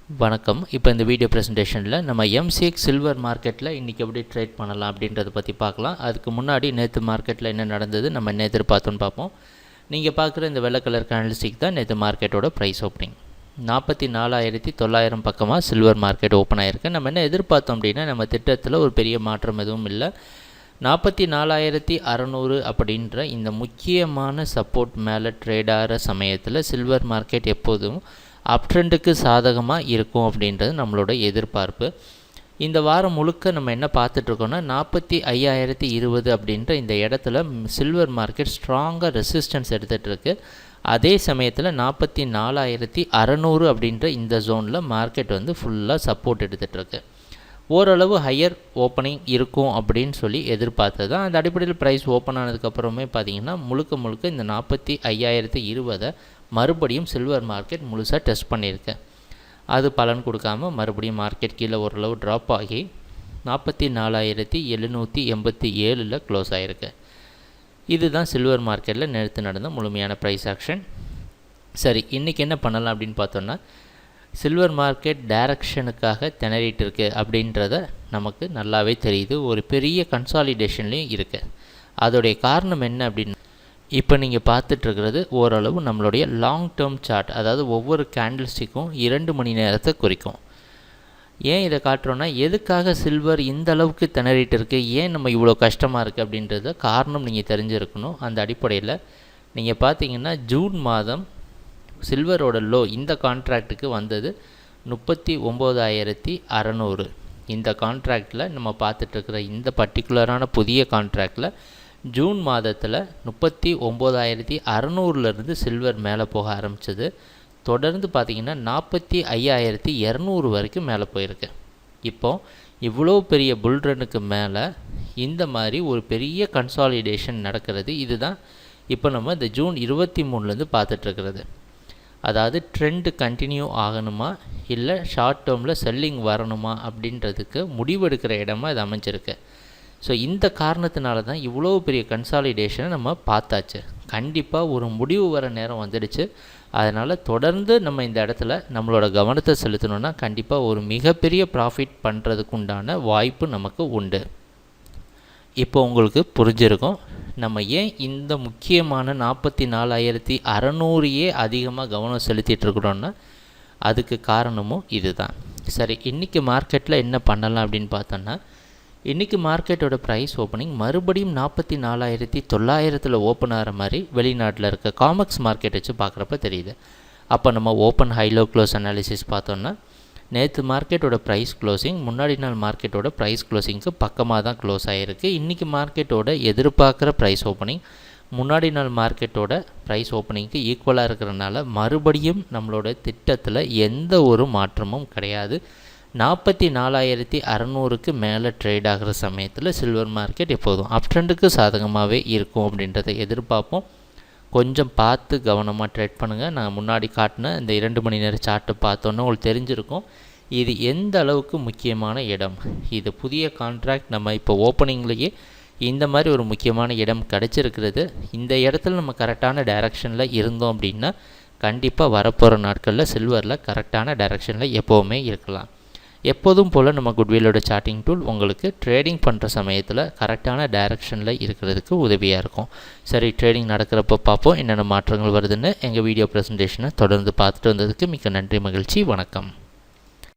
வணக்கம். இப்போ இந்த வீடியோ ப்ரெசன்டேஷனில் நம்ம எம்சிஎக்ஸ் சில்வர் மார்க்கெட்டில் இன்றைக்கி எப்படி ட்ரேட் பண்ணலாம் அப்படின்றத பற்றி பார்க்கலாம். அதுக்கு முன்னாடி நேற்று மார்க்கெட்டில் என்ன நடந்தது நம்ம என்ன எதிர்பார்த்தோன்னு பார்ப்போம். நீங்கள் பார்க்குற இந்த வெள்ளை கலர் கேண்டில்ஸ்டிக் தான் நேற்று மார்க்கெட்டோட ப்ரைஸ் ஓப்பனிங். 44,900 பக்கமாக சில்வர் மார்க்கெட் ஓப்பன் ஆகிருக்கு. நம்ம என்ன எதிர்பார்த்தோம் அப்படின்னா, நம்ம திட்டத்தில் ஒரு பெரிய மாற்றம் எதுவும் இல்லை. 44,600 அப்படின்ற இந்த முக்கியமான சப்போர்ட் மேலே ட்ரேட் ஆகிற சமயத்தில் சில்வர் மார்க்கெட் எப்போதும் அப் ட்ரெண்டுக்கு சாதகமாக இருக்கும் அப்படின்றது நம்மளோட எதிர்பார்ப்பு. இந்த வாரம் முழுக்க நம்ம என்ன பார்த்துட்ருக்கோன்னா, 45,020 அப்படின்ற இந்த இடத்துல சில்வர் மார்க்கெட் ஸ்ட்ராங்காக ரெசிஸ்டன்ஸ் எடுத்துகிட்ருக்கு. அதே சமயத்தில் 44,600 அப்படின்ற இந்த ஜோனில் மார்க்கெட் ஃபுல்லாக சப்போர்ட் எடுத்துகிட்ருக்கு. ஓரளவு ஹையர் ஓப்பனிங் இருக்கும் அப்படின்னு சொல்லி எதிர்பார்த்தது தான். அந்த அடிப்படையில் ப்ரைஸ் ஓப்பன் ஆனதுக்கப்புறமே பார்த்திங்கன்னா முழுக்க இந்த 45,020 மறுபடியும் சில்வர் மார்க்கெட் முழுசாக டெஸ்ட் பண்ணியிருக்கேன். அது பலன் கொடுக்காமல் மறுபடியும் மார்க்கெட் கீழே ஓரளவு ட்ராப் ஆகி 44,787 க்ளோஸ் ஆகிருக்கு. இதுதான் சில்வர் மார்க்கெட்டில் நேற்று நடந்த முழுமையான ப்ரைஸ் ஆக்ஷன். சரி, இன்றைக்கி என்ன பண்ணலாம் அப்படின்னு பார்த்தோன்னா, சில்வர் மார்க்கெட் டைரக்ஷனுக்காக திணறிட்டு இருக்கு அப்படின்றத நமக்கு நல்லாவே தெரியுது. ஒரு பெரிய கன்சாலிடேஷன்லேயும் இருக்குது. அதோடைய காரணம் என்ன அப்படின்னு இப்போ நீங்கள் பார்த்துட்ருக்கிறது ஓரளவு நம்மளுடைய லாங் டேர்ம் சார்ட். அதாவது ஒவ்வொரு கேண்டில்ஸ்டிக்கும் 2 மணி நேரத்தை குறிக்கும். ஏன் இதை காட்டுறோன்னா, எதுக்காக சில்வர் இந்த அளவுக்கு திணறிட்டு இருக்குது, ஏன் நம்ம இவ்வளோ கஷ்டமாக இருக்குது அப்படின்றத காரணம் நீங்கள் தெரிஞ்சிருக்கணும். அந்த அடிப்படையில் நீங்கள் பார்த்தீங்கன்னா, ஜூன் மாதம் சில்வரோட லோ இந்த கான்ட்ராக்டுக்கு வந்தது 39,600. இந்த கான்ட்ராக்டில் நம்ம பார்த்துட்ருக்கிற இந்த பர்டிகுலரான புதிய கான்ட்ராக்டில் ஜூன் மாதத்தில் 39,600லேருந்து சில்வர் மேலே போக ஆரம்பித்தது. தொடர்ந்து பார்த்திங்கன்னா 45,200 வரைக்கும் மேலே போயிருக்கு. இப்போது இவ்வளோ பெரிய புல்ரனுக்கு மேலே இந்த மாதிரி ஒரு பெரிய கன்சாலிடேஷன் நடக்கிறது. இதுதான் இப்போ நம்ம இந்த ஜூன் 23லேருந்து பார்த்துட்ருக்கிறது. அதாவது ட்ரெண்டு கண்டினியூ ஆகணுமா இல்லை ஷார்ட் டேர்மில் செல்லிங் வரணுமா அப்படின்றதுக்கு முடிவெடுக்கிற இடமா இது அமைஞ்சிருக்கு. ஸோ இந்த காரணத்தினால தான் இவ்வளோ பெரிய கன்சாலிடேஷனை நம்ம பார்த்தாச்சு. கண்டிப்பாக ஒரு முடிவு வர நேரம் வந்துடுச்சு. அதனால் தொடர்ந்து நம்ம இந்த இடத்துல நம்மளோட கவனத்தை செலுத்தணுன்னா கண்டிப்பாக ஒரு மிகப்பெரிய ப்ராஃபிட் பண்ணுறதுக்கு உண்டான வாய்ப்பு நமக்கு உண்டு. இப்போ உங்களுக்கு புரிஞ்சிருக்கும் நம்ம ஏன் இந்த முக்கியமான 44,600 அதிகமாக கவனம் செலுத்திகிட்ருக்குறோன்னா, அதுக்கு காரணமும் இது தான். சரி, இன்றைக்கி மார்க்கெட்டில் என்ன பண்ணலாம் அப்படின்னு பார்த்தோன்னா, இன்றைக்கி மார்க்கெட்டோட ப்ரைஸ் ஓப்பனிங் மறுபடியும் 44,900 ஓப்பன் ஆகிற மாதிரி வெளிநாட்டில் இருக்க காமெக்ஸ் மார்க்கெட் வச்சு பார்க்குறப்ப தெரியுது. அப்போ நம்ம ஓப்பன் ஹைலோ க்ளோஸ் அனாலிசிஸ் பார்த்தோன்னா, நேற்று மார்க்கெட்டோட ப்ரைஸ் க்ளோசிங் முன்னாடி நாள் மார்க்கெட்டோட ப்ரைஸ் க்ளோசிங்க்கு பக்கமாக தான் க்ளோஸ் ஆகிருக்கு. இன்றைக்கி மார்க்கெட்டோட எதிர்பார்க்குற ப்ரைஸ் ஓப்பனிங் முன்னாடி நாள் மார்க்கெட்டோட ப்ரைஸ் ஓப்பனிங்க்கு ஈக்குவலாக இருக்கிறனால மறுபடியும் நம்மளோட திட்டத்தில் எந்த ஒரு மாற்றமும் கிடையாது. 44,600க்கு மேலே ட்ரேட் ஆகிற சமயத்தில் சில்வர் மார்க்கெட் எப்போதும் அப் ட்ரெண்டுக்கு சாதகமாகவே இருக்கும் அப்படின்றத எதிர்பார்ப்போம். கொஞ்சம் பார்த்து கவனமாக ட்ரேட் பண்ணுங்கள். நான் முன்னாடி காட்டின இந்த 2 மணி நேரம் சார்ட்டை பார்த்தோன்னா உங்களுக்கு தெரிஞ்சிருக்கும் இது எந்த அளவுக்கு முக்கியமான இடம். இது புதிய கான்ட்ராக்ட் நம்ம இப்போ ஓப்பனிங்லேயே இந்த மாதிரி ஒரு முக்கியமான இடம் கிடச்சிருக்கிறது. இந்த இடத்துல நம்ம கரெக்டான டைரக்ஷனில் இருந்தோம் அப்படின்னா கண்டிப்பாக வரப்போகிற நாட்களில் சில்வரில் கரெக்டான டைரக்ஷனில் எப்போவுமே இருக்கலாம். எப்போதும் போல் நம்ம குட்வில்லோட சார்ட்டிங் டூல் உங்களுக்கு ட்ரேடிங் பண்ணுற சமயத்தில் கரெக்டான டைரக்ஷனில் இருக்கிறதுக்கு உதவியாக இருக்கும். சரி, ட்ரேடிங் நடக்கிறப்போ பார்ப்போம் என்னென்ன மாற்றங்கள் வருதுன்னு. எங்கள் வீடியோ ப்ரெசன்டேஷனை தொடர்ந்து பார்த்துட்டு வந்ததுக்கு மிக்க நன்றி, மகிழ்ச்சி, வணக்கம்.